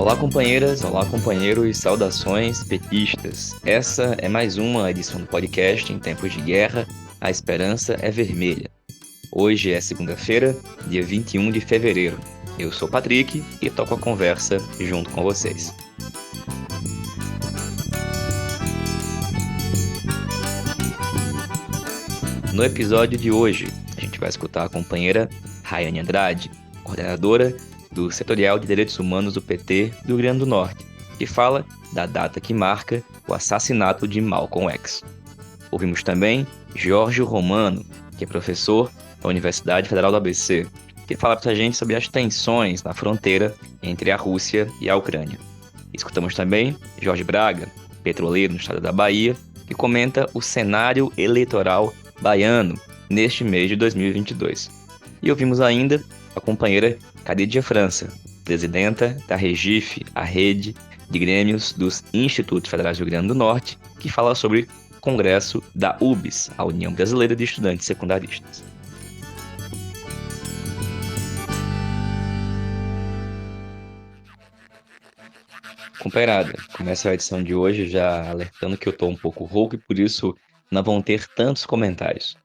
Olá, companheiras, olá, companheiros, saudações petistas. Essa é mais uma edição do podcast Em Tempos de Guerra, a Esperança é Vermelha. Hoje é segunda-feira, dia 21 de fevereiro. Eu sou Patrick e toco a conversa junto com vocês. No episódio de hoje, a gente vai escutar a companheira Rayane Andrade, coordenadora do Setorial de Direitos Humanos do PT do Rio Grande do Norte, que fala da data que marca o assassinato de Malcolm X. Ouvimos também Jorge Romano, que é professor da Universidade Federal do ABC, que fala para a gente sobre as tensões na fronteira entre a Rússia e a Ucrânia. Escutamos também Jorge Braga, petroleiro no estado da Bahia, que comenta o cenário eleitoral baiano neste mês de 2022. E ouvimos ainda a companheira Khadija França, presidenta da Regife, a rede de grêmios dos Institutos Federais do Rio Grande do Norte, que fala sobre o congresso da UBS, a União Brasileira de Estudantes Secundaristas. Companheirada, começa a edição de hoje já alertando que eu estou um pouco rouco e por isso não vão ter tantos comentários.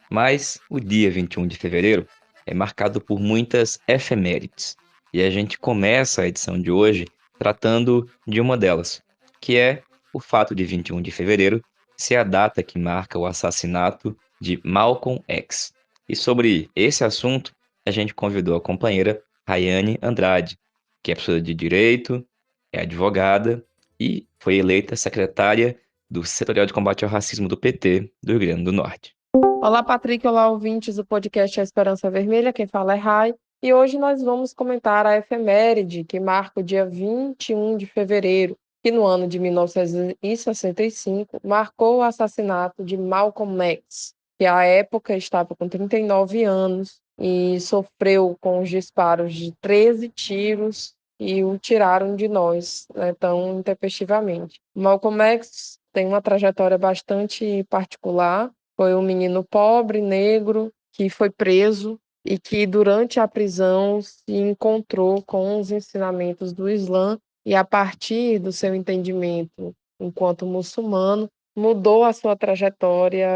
Mas o dia 21 de fevereiro é marcado por muitas efemérides. E a gente começa a edição de hoje tratando de uma delas, que é o fato de 21 de fevereiro ser a data que marca o assassinato de Malcolm X. E sobre esse assunto, a gente convidou a companheira Rayane Andrade, que é professora de Direito, é advogada e foi eleita secretária do Setorial de Combate ao Racismo do PT do Rio Grande do Norte. Olá, Patrick. Olá, ouvintes do podcast A Esperança Vermelha. Quem fala é Rai. E hoje nós vamos comentar a efeméride que marca o dia 21 de fevereiro, que no ano de 1965 marcou o assassinato de Malcolm X, que à época estava com 39 anos e sofreu com os disparos de 13 tiros e o tiraram de nós, né, tão intempestivamente. Malcolm X tem uma trajetória bastante particular. Foi um menino pobre, negro, que foi preso e que, durante a prisão, se encontrou com os ensinamentos do Islã e, a partir do seu entendimento enquanto muçulmano, mudou a sua trajetória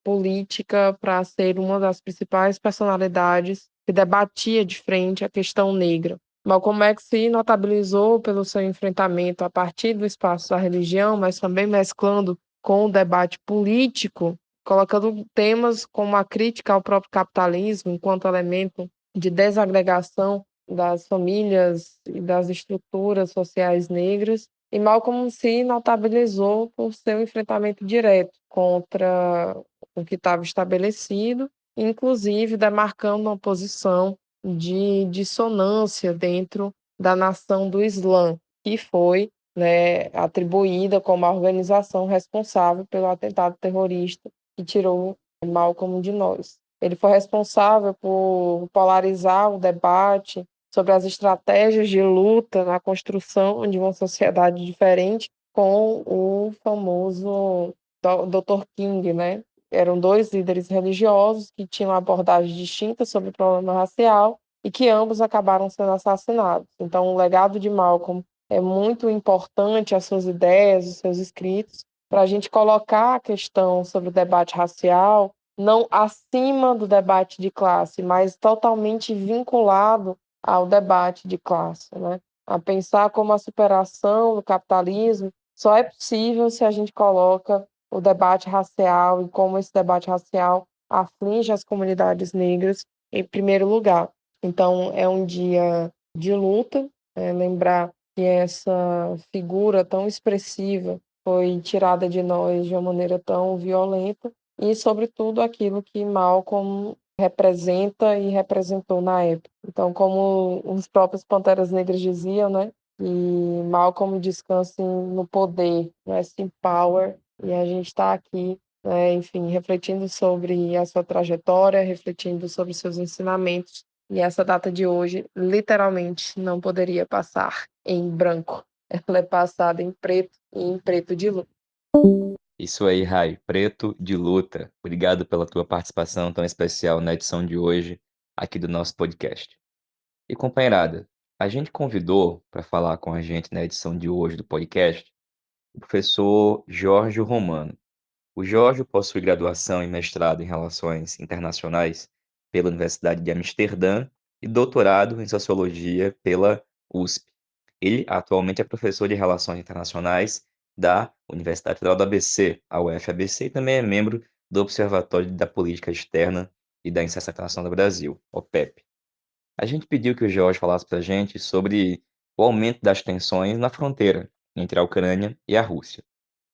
política para ser uma das principais personalidades que debatia de frente a questão negra. Malcolm X se notabilizou pelo seu enfrentamento a partir do espaço da religião, mas também mesclando com o debate político, colocando temas como a crítica ao próprio capitalismo enquanto elemento de desagregação das famílias e das estruturas sociais negras, e Malcolm se notabilizou por seu enfrentamento direto contra o que estava estabelecido, inclusive demarcando uma posição de dissonância dentro da nação do Islã, que foi, né, atribuída como a organização responsável pelo atentado terrorista que tirou Malcolm de nós. Ele foi responsável por polarizar o debate sobre as estratégias de luta na construção de uma sociedade diferente com o famoso Dr. King, né? Eram dois líderes religiosos que tinham abordagens distintas sobre o problema racial e que ambos acabaram sendo assassinados. Então, o legado de Malcolm é muito importante, as suas ideias, os seus escritos, para a gente colocar a questão sobre o debate racial não acima do debate de classe, mas totalmente vinculado ao debate de classe, né? A pensar como a superação do capitalismo só é possível se a gente coloca o debate racial e como esse debate racial aflige as comunidades negras em primeiro lugar. Então, é um dia de luta, lembrar que essa figura tão expressiva foi tirada de nós de uma maneira tão violenta e, sobretudo, aquilo que Malcolm representa e representou na época. Então, como os próprios Panteras Negras diziam, né, que Malcolm descanse no poder, rest in power, e a gente está aqui, né, enfim, refletindo sobre a sua trajetória, refletindo sobre seus ensinamentos, e essa data de hoje, literalmente, não poderia passar em branco. Ela é passada em preto e em preto de luz. Isso aí, Rai, preto de luta. Obrigado pela tua participação tão especial na edição de hoje aqui do nosso podcast. E companheirada, A gente convidou para falar com a gente na edição de hoje do podcast o professor Jorge Romano. O Jorge possui graduação e mestrado em Relações Internacionais pela Universidade de Amsterdã e doutorado em Sociologia pela USP. Ele atualmente é professor de Relações Internacionais da Universidade Federal do ABC, a UFABC, e também é membro do Observatório da Política Externa e da Inserção Internacional do Brasil, OPEP. A gente pediu que o Jorge falasse para a gente sobre o aumento das tensões na fronteira entre a Ucrânia e a Rússia.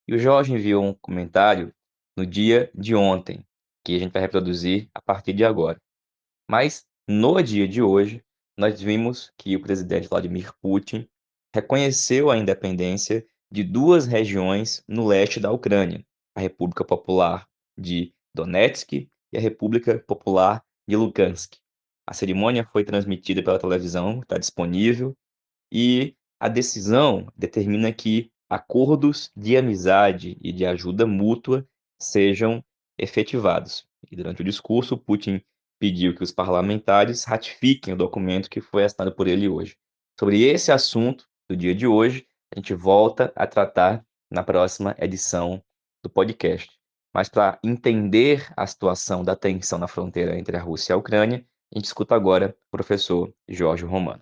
E o Jorge enviou um comentário no dia de ontem, que a gente vai reproduzir a partir de agora. Mas, no dia de hoje, nós vimos que o presidente Vladimir Putin reconheceu a independência de duas regiões no leste da Ucrânia, a República Popular de Donetsk e a República Popular de Lugansk. A cerimônia foi transmitida pela televisão, está disponível, e a decisão determina que acordos de amizade e de ajuda mútua sejam efetivados. E durante o discurso, Putin pediu que os parlamentares ratifiquem o documento que foi assinado por ele hoje. Sobre esse assunto do dia de hoje, a gente volta a tratar na próxima edição do podcast. Mas para entender a situação da tensão na fronteira entre a Rússia e a Ucrânia, a gente escuta agora o professor Jorge Romano.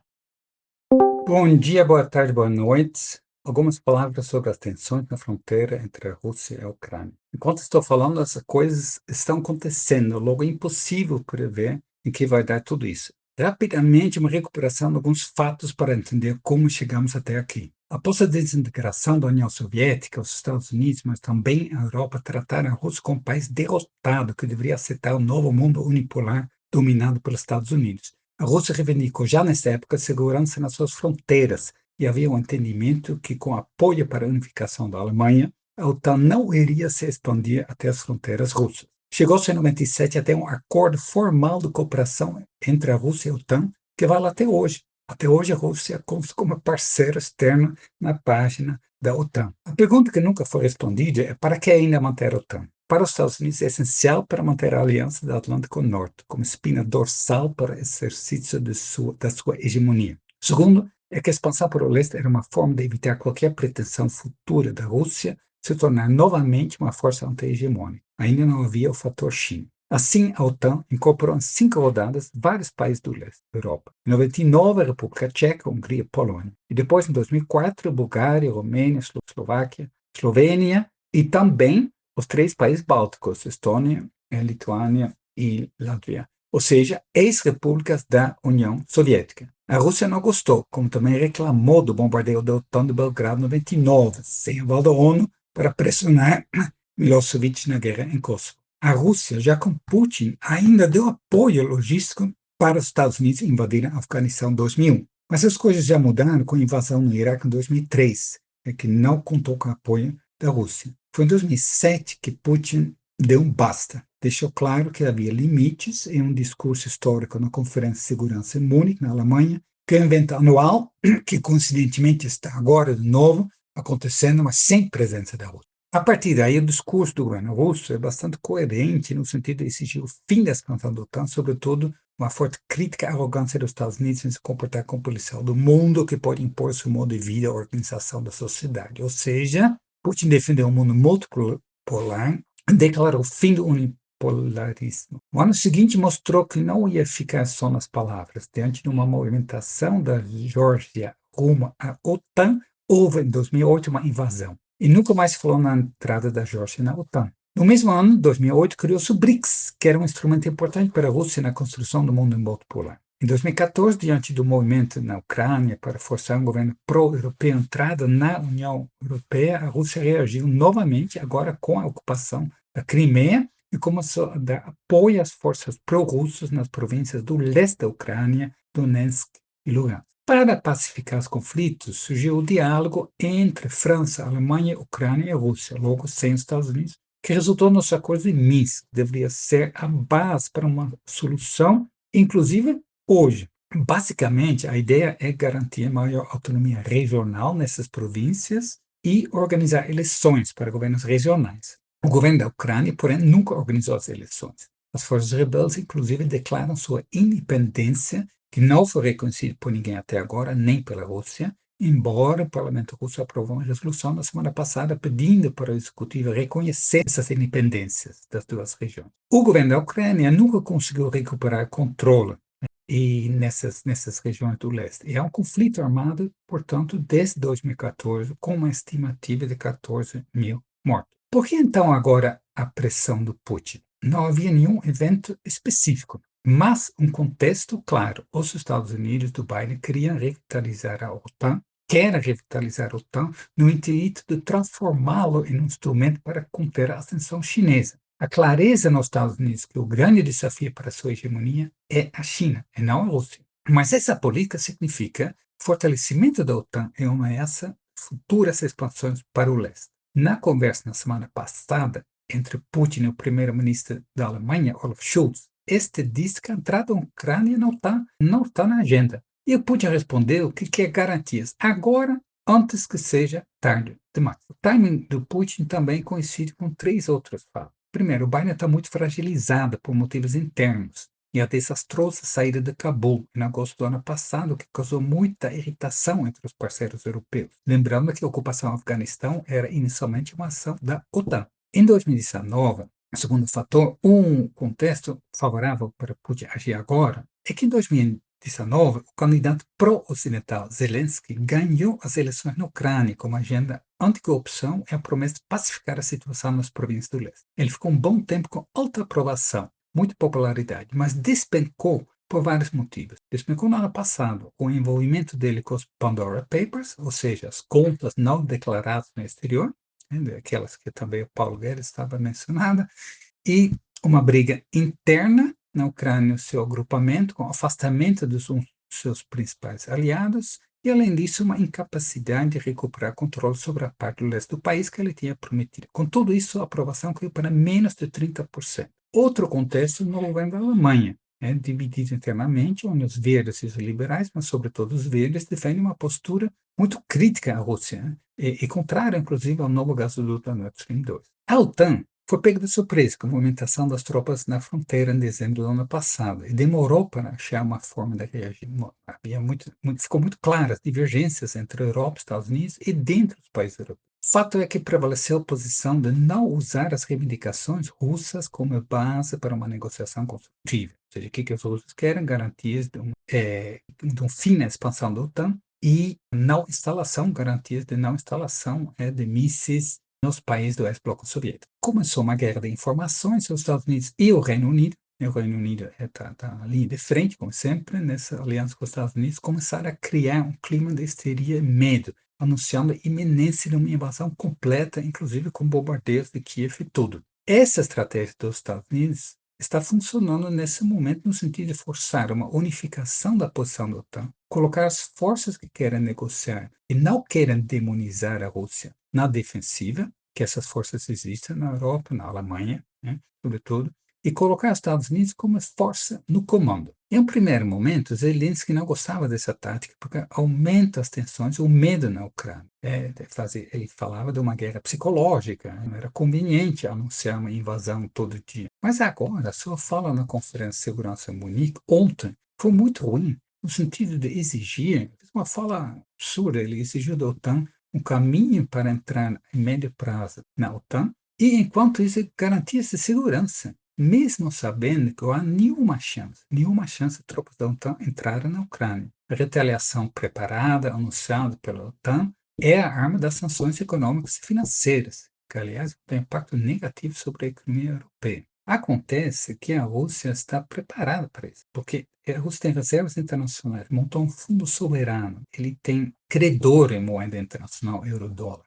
Bom dia, boa tarde, boa noite. Algumas palavras sobre as tensões na fronteira entre a Rússia e a Ucrânia. Enquanto estou falando, essas coisas estão acontecendo, logo é impossível prever em que vai dar tudo isso. Rapidamente, uma recuperação de alguns fatos para entender como chegamos até aqui. Após a desintegração da União Soviética, os Estados Unidos, mas também a Europa, trataram a Rússia como um país derrotado que deveria aceitar o novo mundo unipolar dominado pelos Estados Unidos. A Rússia reivindicou já nessa época segurança nas suas fronteiras e havia um entendimento que, com apoio para a unificação da Alemanha, a OTAN não iria se expandir até as fronteiras russas. Chegou-se em 97 até um acordo formal de cooperação entre a Rússia e a OTAN, que vale até hoje. Até hoje a Rússia consta como parceiro externo na página da OTAN. A pergunta que nunca foi respondida é para que ainda manter a OTAN? Para os Estados Unidos é essencial para manter a aliança do Atlântico Norte como espina dorsal para o exercício da sua hegemonia. Segundo, é que a expansão para o leste era uma forma de evitar qualquer pretensão futura da Rússia se tornar novamente uma força anti-hegemônica. Ainda não havia o fator China. Assim, a OTAN incorporou em 5 rodadas vários países do leste da Europa. Em 99, a República Tcheca, Hungria e Polônia. E depois, em 2004, Bulgária, Romênia, Eslováquia, Eslovênia e também os 3 países bálticos, Estônia, Lituânia e Latvia, ou seja, ex-repúblicas da União Soviética. A Rússia não gostou, como também reclamou do bombardeio da OTAN de Belgrado em 99, sem aval da ONU, para pressionar Milosevic na guerra em Kosovo. A Rússia, já com Putin, ainda deu apoio logístico para os Estados Unidos invadirem a Afeganistão em 2001. Mas as coisas já mudaram com a invasão no Iraque em 2003, que não contou com o apoio da Rússia. Foi em 2007 que Putin deu um basta. Deixou claro que havia limites em um discurso histórico na Conferência de Segurança em Munique, na Alemanha, que é um evento anual, que coincidentemente está agora de novo acontecendo, mas sem presença da Rússia. A partir daí, o discurso do governo russo é bastante coerente no sentido de exigir o fim da expansão da OTAN, sobretudo uma forte crítica à arrogância dos Estados Unidos em se comportar como policial do mundo que pode impor seu modo de vida à organização da sociedade. Ou seja, Putin defendeu um mundo multipolar, declarou o fim do unipolarismo. O ano seguinte mostrou que não ia ficar só nas palavras. Diante de uma movimentação da Geórgia rumo à OTAN, houve em 2008 uma invasão. E nunca mais se falou na entrada da Geórgia na OTAN. No mesmo ano, 2008, criou-se o BRICS, que era um instrumento importante para a Rússia na construção do mundo multipolar. Em 2014, diante do movimento na Ucrânia para forçar um governo pró-europeu a entrada na União Europeia, a Rússia reagiu novamente, agora com a ocupação da Crimeia, e começou a dar apoio às forças pró-russas nas províncias do leste da Ucrânia, Donetsk e Lugansk. Para pacificar os conflitos, surgiu o diálogo entre França, Alemanha, Ucrânia e Rússia, logo sem os Estados Unidos, que resultou nos acordos de Minsk, que deveria ser a base para uma solução, inclusive hoje. Basicamente, a ideia é garantir maior autonomia regional nessas províncias e organizar eleições para governos regionais. O governo da Ucrânia, porém, nunca organizou as eleições. As forças rebeldes, inclusive, declaram sua independência, que não foi reconhecido por ninguém até agora, nem pela Rússia, embora o parlamento russo aprovou uma resolução na semana passada pedindo para o executivo reconhecer essas independências das duas regiões. O governo da Ucrânia nunca conseguiu recuperar controle e nessas regiões do leste. E é um conflito armado, portanto, desde 2014, com uma estimativa de 14 mil mortos. Por que então agora a pressão do Putin? Não havia nenhum evento específico, mas um contexto claro. Os Estados Unidos do Biden queriam revitalizar a OTAN, querem revitalizar a OTAN no intuito de transformá-lo em um instrumento para conter a ascensão chinesa. A clareza nos Estados Unidos que o grande desafio para a sua hegemonia é a China, e não a Rússia. Mas essa política significa fortalecimento da OTAN e uma dessas futuras expansões para o leste. Na conversa na semana passada entre Putin e o primeiro-ministro da Alemanha, Olaf Scholz, este disse que a entrada da Ucrânia não está na agenda. E o Putin respondeu que quer garantias agora, antes que seja tarde demais. O timing do Putin também coincide com três outros fatos. Primeiro, o Biden está muito fragilizado por motivos internos e a desastrosa saída de Cabul em agosto do ano passado, que causou muita irritação entre os parceiros europeus. Lembrando que a ocupação do Afeganistão era inicialmente uma ação da OTAN. Em 2019, segundo fator, um contexto favorável para Putin agir agora é que em 2019 o candidato pró-ocidental Zelensky ganhou as eleições na Ucrânia com uma agenda anticorrupção e a promessa de pacificar a situação nas províncias do leste. Ele ficou um bom tempo com alta aprovação, muita popularidade, mas despencou por vários motivos. Despencou no ano passado o envolvimento dele com os Pandora Papers, ou seja, as contas não declaradas no exterior, aquelas que também o Paulo Guedes estava mencionando, e uma briga interna na Ucrânia, o seu agrupamento, com afastamento dos seus principais aliados, e, além disso, uma incapacidade de recuperar controle sobre a parte do leste do país que ele tinha prometido. Com tudo isso, a aprovação caiu para menos de 30%. Outro contexto no governo da Alemanha, dividido internamente, onde os verdes e os liberais, mas sobretudo os verdes, defendem uma postura muito crítica à Rússia, e contrária, inclusive, ao novo gasoduto da Nord Stream 2. A OTAN foi pego de surpresa com a movimentação das tropas na fronteira em dezembro do ano passado e demorou para achar uma forma de reagir. Ficou muito clara as divergências entre a Europa, Estados Unidos e dentro dos países europeus. O fato é que prevaleceu a posição de não usar as reivindicações russas como base para uma negociação construtiva. Ou seja, o que os russos querem? Garantias de um fim na expansão da OTAN e garantias de não instalação de mísseis nos países do ex-bloco soviético. Começou uma guerra de informações entre os Estados Unidos e o Reino Unido. O Reino Unido está na linha de frente, como sempre, nessa aliança com os Estados Unidos. Começaram a criar um clima de histeria e medo, anunciando a iminência de uma invasão completa, inclusive com bombardeios de Kiev e tudo. Essa estratégia dos Estados Unidos está funcionando nesse momento no sentido de forçar uma unificação da posição da OTAN, colocar as forças que querem negociar e não querem demonizar a Rússia na defensiva, que essas forças existem na Europa, na Alemanha, sobretudo, e colocar os Estados Unidos como força no comando. Em um primeiro momento, Zelensky não gostava dessa tática porque aumenta as tensões, o medo na Ucrânia. Ele falava de uma guerra psicológica, não era conveniente anunciar uma invasão todo dia. Mas agora, a sua fala na Conferência de Segurança em Munique, ontem, foi muito ruim, no sentido de exigir, uma fala absurda, ele exigiu da OTAN um caminho para entrar em médio prazo na OTAN e, enquanto isso, garantias de segurança, mesmo sabendo que não há nenhuma chance de tropas da OTAN entrarem na Ucrânia. A retaliação preparada, anunciada pela OTAN, é a arma das sanções econômicas e financeiras, que, aliás, tem impacto negativo sobre a economia europeia. Acontece que a Rússia está preparada para isso, porque a Rússia tem reservas internacionais, montou um fundo soberano, ele tem credor em moeda internacional, euro-dólar.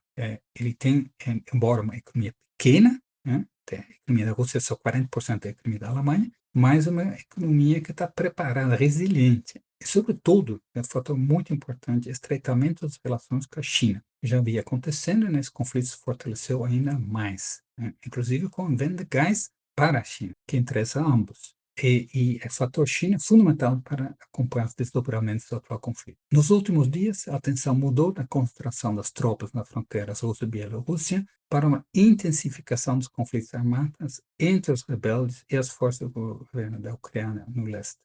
Ele tem, embora uma economia pequena, a economia da Rússia é só 40% da economia da Alemanha, mas uma economia que está preparada, resiliente. E, sobretudo, é um fator muito importante, estreitamento das relações com a China. Já havia acontecendo e nesse conflito se fortaleceu ainda mais, inclusive com a venda de gás para a China, que interessa a ambos. E o fator China é fundamental para acompanhar os desdobramentos do atual conflito. Nos últimos dias, a atenção mudou da concentração das tropas nas fronteiras Rússia-Bielorrússia para uma intensificação dos conflitos armados entre os rebeldes e as forças do governo da Ucrânia no leste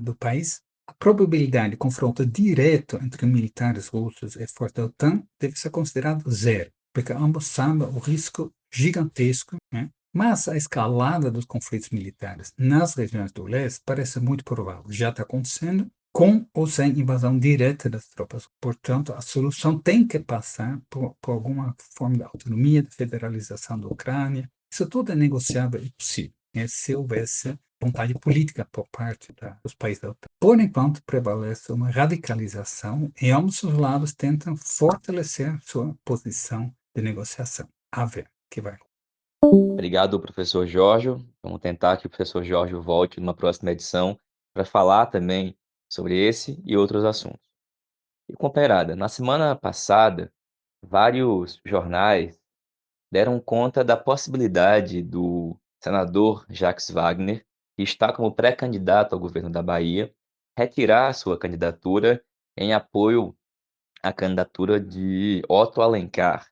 do país, A probabilidade de confronto direto entre militares russos e forças da OTAN deve ser considerada zero, porque ambos sabem o risco gigantesco, né? Mas a escalada dos conflitos militares nas regiões do leste parece muito provável. Já está acontecendo com ou sem invasão direta das tropas. Portanto, a solução tem que passar por alguma forma de autonomia, de federalização da Ucrânia. Isso tudo é negociável e possível, né, se houvesse vontade política por parte dos países da OTAN. Por enquanto, prevalece uma radicalização e ambos os lados tentam fortalecer sua posição de negociação. A ver que vai. Obrigado, professor Jorge. Vamos tentar que o professor Jorge volte numa próxima edição para falar também sobre esse e outros assuntos. E, companheirada, na semana passada, vários jornais deram conta da possibilidade do senador Jacques Wagner, que está como pré-candidato ao governo da Bahia, retirar sua candidatura em apoio à candidatura de Otto Alencar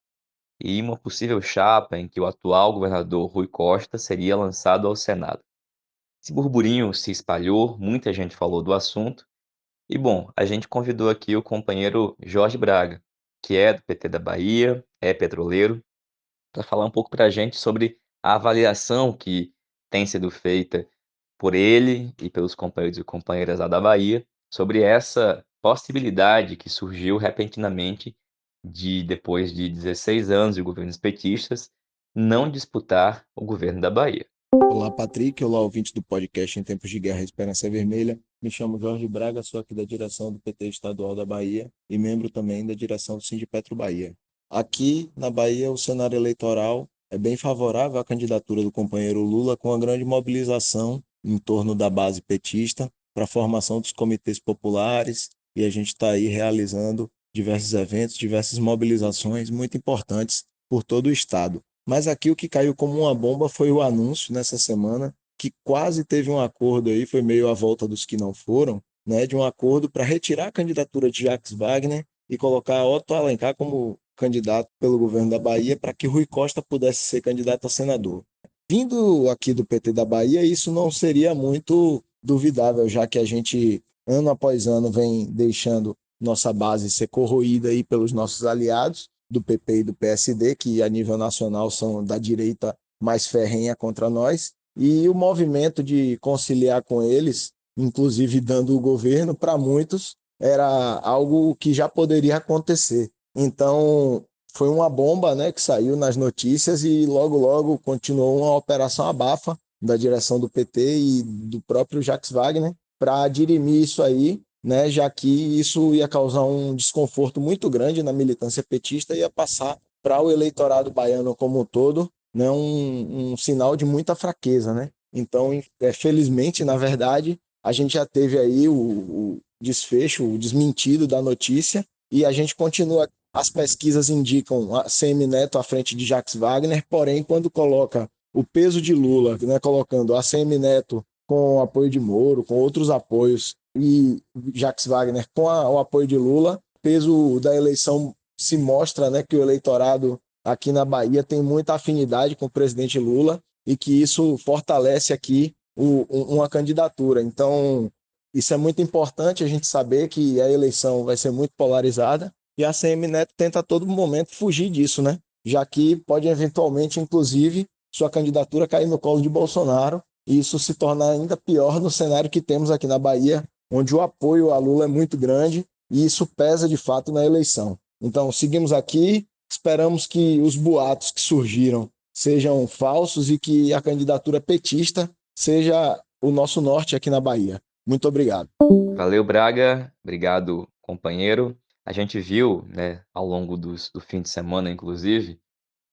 e uma possível chapa em que o atual governador Rui Costa seria lançado ao Senado. Esse burburinho se espalhou, muita gente falou do assunto, e bom, a gente convidou aqui o companheiro Jorge Braga, que é do PT da Bahia, é petroleiro, para falar um pouco para a gente sobre a avaliação que tem sido feita por ele e pelos companheiros e companheiras lá da Bahia sobre essa possibilidade que surgiu repentinamente de, depois de 16 anos de governos petistas, não disputar o governo da Bahia. Olá, Patrick. Olá, ouvinte do podcast Em Tempos de Guerra Esperança Vermelha. Me chamo Jorge Braga, sou aqui da direção do PT Estadual da Bahia e membro também da direção do Sindipetro Bahia. Aqui na Bahia, o cenário eleitoral é bem favorável à candidatura do companheiro Lula, com a grande mobilização em torno da base petista para a formação dos comitês populares, e a gente está aí realizando diversos eventos, diversas mobilizações muito importantes por todo o estado. Mas aqui o que caiu como uma bomba foi o anúncio nessa semana, que quase teve um acordo aí, foi meio a volta dos que não foram, né, de um acordo para retirar a candidatura de Jacques Wagner e colocar Otto Alencar como candidato pelo governo da Bahia para que Rui Costa pudesse ser candidato a senador. Vindo aqui do PT da Bahia, isso não seria muito duvidável, já que a gente, ano após ano, vem deixando nossa base ser corroída aí pelos nossos aliados, do PP e do PSD, que a nível nacional são da direita mais ferrenha contra nós, e o movimento de conciliar com eles, inclusive dando o governo, para muitos, era algo que já poderia acontecer. Então, foi uma bomba, né, que saiu nas notícias e logo continuou uma operação abafa da direção do PT e do próprio Jacques Wagner para dirimir isso aí, né, já que isso ia causar um desconforto muito grande na militância petista e ia passar para o eleitorado baiano como um todo, né, um sinal de muita fraqueza, né? Então, felizmente, na verdade, a gente já teve aí o desfecho, o desmentido da notícia, e a gente continua. As pesquisas indicam a Semineto à frente de Jacques Wagner, porém, quando coloca o peso de Lula, né, colocando a Semineto com o apoio de Moro, com outros apoios, e Jacques Wagner com o apoio de Lula, o peso da eleição se mostra, né, que o eleitorado aqui na Bahia tem muita afinidade com o presidente Lula e que isso fortalece aqui uma candidatura. Então, isso é muito importante a gente saber que a eleição vai ser muito polarizada e a CM Neto tenta a todo momento fugir disso, né? Já que pode eventualmente, inclusive, sua candidatura cair no colo de Bolsonaro e isso se tornar ainda pior no cenário que temos aqui na Bahia, onde o apoio a Lula é muito grande e isso pesa de fato na eleição. Então, seguimos aqui, esperamos que os boatos que surgiram sejam falsos e que a candidatura petista seja o nosso norte aqui na Bahia. Muito obrigado. Valeu, Braga. Obrigado, companheiro. A gente viu, né, ao longo do fim de semana, inclusive,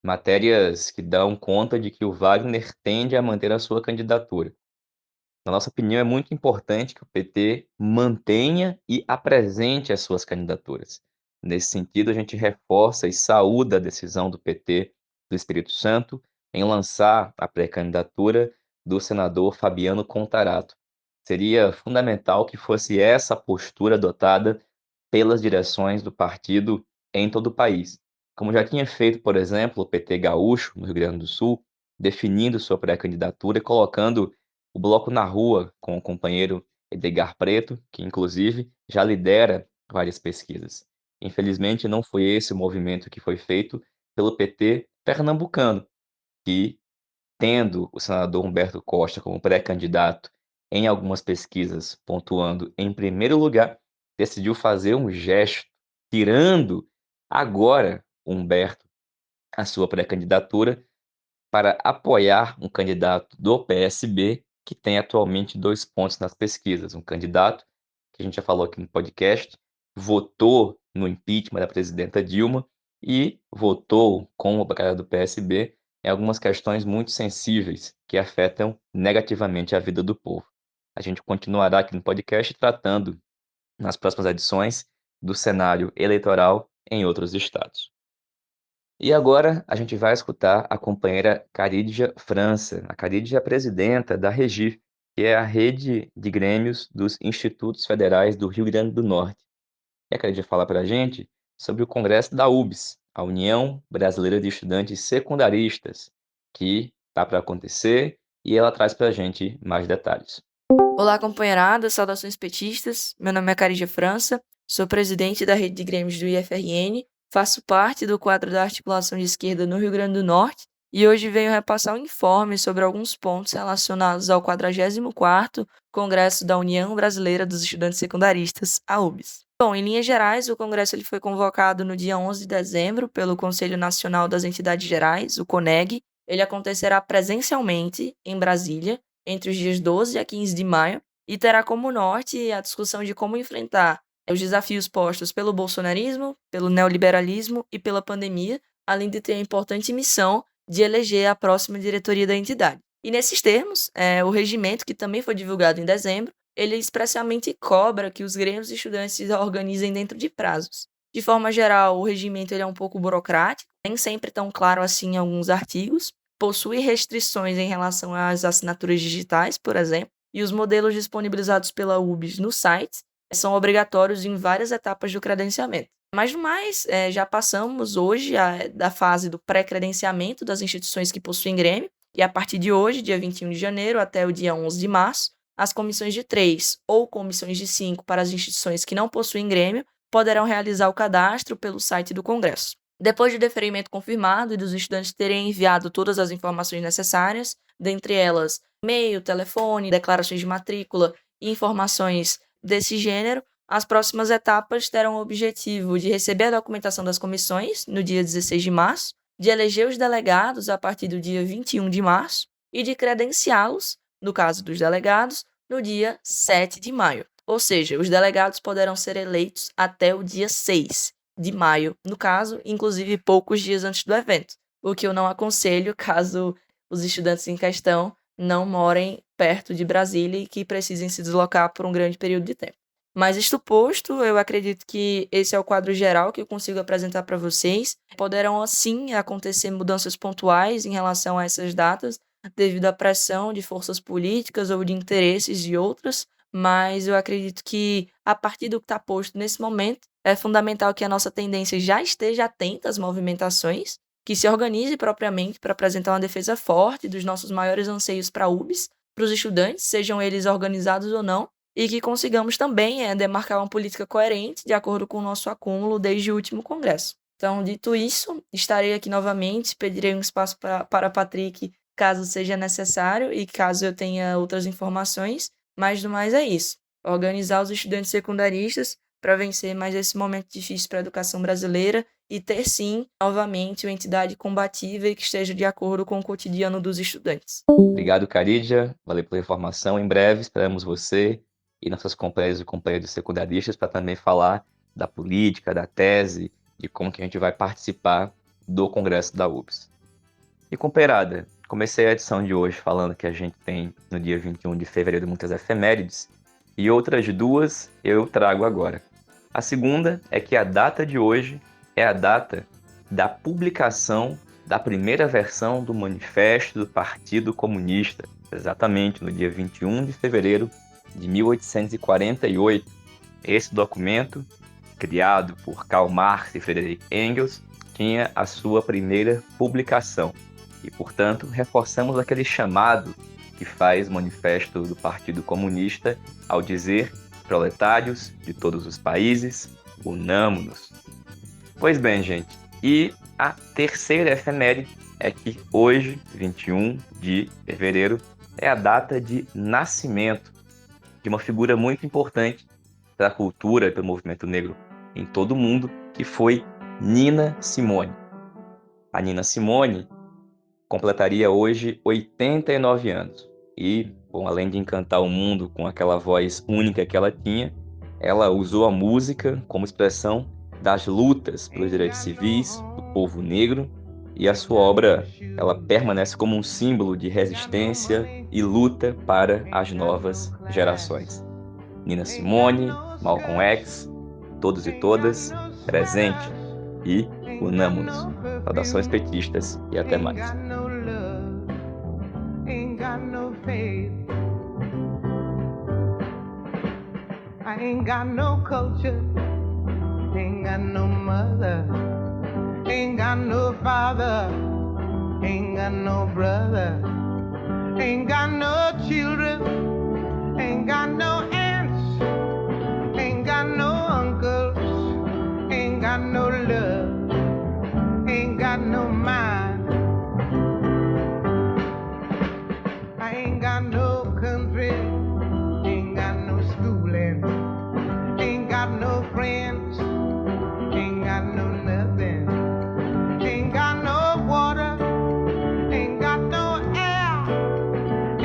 matérias que dão conta de que o Wagner tende a manter a sua candidatura. Na nossa opinião, é muito importante que o PT mantenha e apresente as suas candidaturas. Nesse sentido, a gente reforça e saúda a decisão do PT do Espírito Santo em lançar a pré-candidatura do senador Fabiano Contarato. Seria fundamental que fosse essa a postura adotada pelas direções do partido em todo o país, como já tinha feito, por exemplo, o PT gaúcho, no Rio Grande do Sul, definindo sua pré-candidatura e colocando o bloco na rua com o companheiro Edgar Preto, que inclusive já lidera várias pesquisas. Infelizmente, não foi esse o movimento que foi feito pelo PT pernambucano, que, tendo o senador Humberto Costa como pré-candidato em algumas pesquisas, pontuando em primeiro lugar, decidiu fazer um gesto, tirando agora Humberto a sua pré-candidatura para apoiar um candidato do PSB que tem atualmente 2 pontos nas pesquisas. Um candidato que a gente já falou aqui no podcast, votou no impeachment da presidenta Dilma e votou com o bancada do PSB em algumas questões muito sensíveis que afetam negativamente a vida do povo. A gente continuará aqui no podcast tratando, nas próximas edições, do cenário eleitoral em outros estados. E agora a gente vai escutar a companheira Carídia França. A Carídia é a presidenta da REGIF, que é a rede de grêmios dos Institutos Federais do Rio Grande do Norte. E a Carídia fala para a gente sobre o congresso da UBS, a União Brasileira de Estudantes Secundaristas, que está para acontecer, e ela traz para a gente mais detalhes. Olá, companheirada, saudações petistas. Meu nome é Carídia França, sou presidente da rede de grêmios do IFRN, faço parte do quadro da articulação de esquerda no Rio Grande do Norte e hoje venho repassar um informe sobre alguns pontos relacionados ao 44º Congresso da União Brasileira dos Estudantes Secundaristas, a UBS. Bom, em linhas gerais, o congresso ele foi convocado no dia 11 de dezembro pelo Conselho Nacional das Entidades Gerais, o CONEG. Ele acontecerá presencialmente em Brasília, entre os dias 12 a 15 de maio, e terá como norte a discussão de como enfrentar os desafios postos pelo bolsonarismo, pelo neoliberalismo e pela pandemia, além de ter a importante missão de eleger a próxima diretoria da entidade. E nesses termos, o regimento, que também foi divulgado em dezembro, ele expressamente cobra que os grêmios e estudantes se organizem dentro de prazos. De forma geral, o regimento ele é um pouco burocrático, nem sempre tão claro assim em alguns artigos, possui restrições em relação às assinaturas digitais, por exemplo, e os modelos disponibilizados pela UBS no site são obrigatórios em várias etapas do credenciamento. Mas, no mais, já passamos hoje da fase do pré-credenciamento das instituições que possuem grêmio, e a partir de hoje, dia 21 de janeiro até o dia 11 de março, as comissões de 3 ou comissões de 5 para as instituições que não possuem grêmio poderão realizar o cadastro pelo site do Congresso. Depois do deferimento confirmado e dos estudantes terem enviado todas as informações necessárias, dentre elas e-mail, telefone, declarações de matrícula e informações desse gênero, as próximas etapas terão o objetivo de receber a documentação das comissões no dia 16 de março, de eleger os delegados a partir do dia 21 de março e de credenciá-los, no caso dos delegados, no dia 7 de maio. Ou seja, os delegados poderão ser eleitos até o dia 6 de maio, no caso, inclusive poucos dias antes do evento, o que eu não aconselho caso os estudantes em questão não morem perto de Brasília e que precisem se deslocar por um grande período de tempo. Mas isto posto, eu acredito que esse é o quadro geral que eu consigo apresentar para vocês. Poderão, assim, acontecer mudanças pontuais em relação a essas datas, devido à pressão de forças políticas ou de interesses de outras, mas eu acredito que, a partir do que está posto nesse momento, é fundamental que a nossa tendência já esteja atenta às movimentações, que se organize propriamente para apresentar uma defesa forte dos nossos maiores anseios para a UBS, para os estudantes, sejam eles organizados ou não, e que consigamos também demarcar uma política coerente de acordo com o nosso acúmulo desde o último congresso. Então, dito isso, estarei aqui novamente, pedirei um espaço para Patrick, caso seja necessário e caso eu tenha outras informações, mas do mais é isso. Organizar os estudantes secundaristas para vencer mais esse momento difícil para a educação brasileira e ter, sim, novamente, uma entidade combativa e que esteja de acordo com o cotidiano dos estudantes. Obrigado, Carídia. Valeu pela informação. Em breve, esperamos você e nossas companheiras e companheiros secundaristas para também falar da política, da tese, de como que a gente vai participar do Congresso da UBS. E, companheirada, comecei a edição de hoje falando que a gente tem, no dia 21 de fevereiro, muitas efemérides, e outras duas eu trago agora. A segunda é que a data de hoje é a data da publicação da primeira versão do Manifesto do Partido Comunista, exatamente no dia 21 de fevereiro de 1848. Esse documento, criado por Karl Marx e Friedrich Engels, tinha a sua primeira publicação. E, portanto, reforçamos aquele chamado que faz o manifesto do Partido Comunista ao dizer: proletários de todos os países, unamo-nos. Pois bem, gente, e a terceira efeméride é que hoje, 21 de fevereiro, é a data de nascimento de uma figura muito importante para a cultura e para o movimento negro em todo o mundo, que foi Nina Simone. A Nina Simone completaria hoje 89 anos. E, bom, além de encantar o mundo com aquela voz única que ela tinha, ela usou a música como expressão das lutas pelos direitos civis do povo negro, e a sua obra ela permanece como um símbolo de resistência e luta para as novas gerações. Nina Simone, Malcolm X, todos e todas, presente e unamo-nos. Saudações petistas e até mais. I ain't got no culture, ain't got no mother, ain't got no father, ain't got no brother, ain't got no children, ain't got no aunts, ain't got no uncles, ain't got no love, ain't got no mind. I ain't got no country, ain't got no schooling, ain't got no friends, ain't got no nothing, ain't got no water, ain't got no air,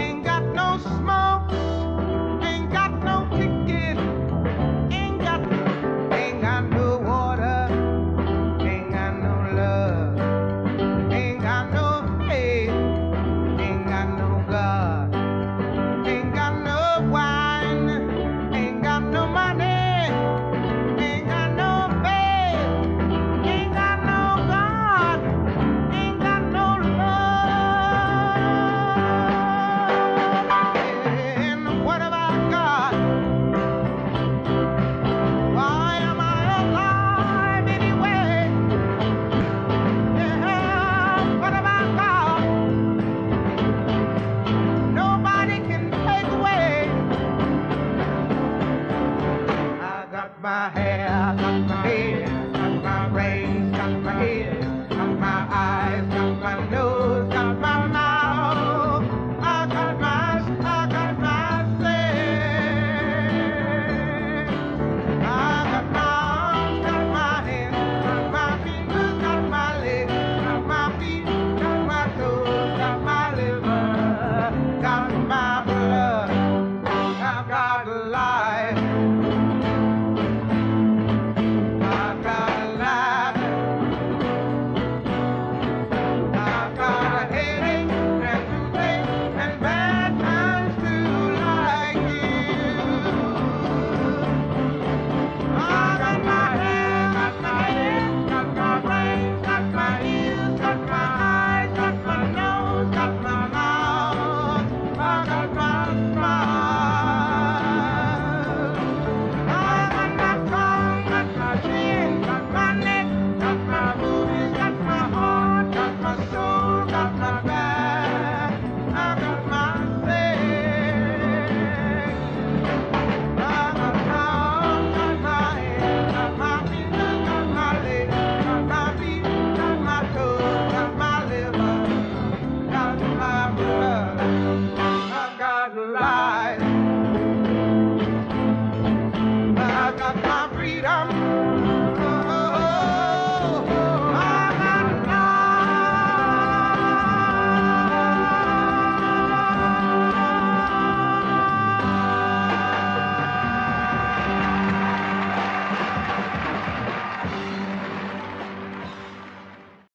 ain't got no smoke, ain't got no ticket, ain't got no water, ain't got no love, ain't got no faith, ain't got no God, ain't got no wine, ain't got no money, ain't got no faith, ain't got no God, ain't got no love. And what about God? Why am I alive anyway? Yeah, what about God? Nobody can take away. I got my hair, I got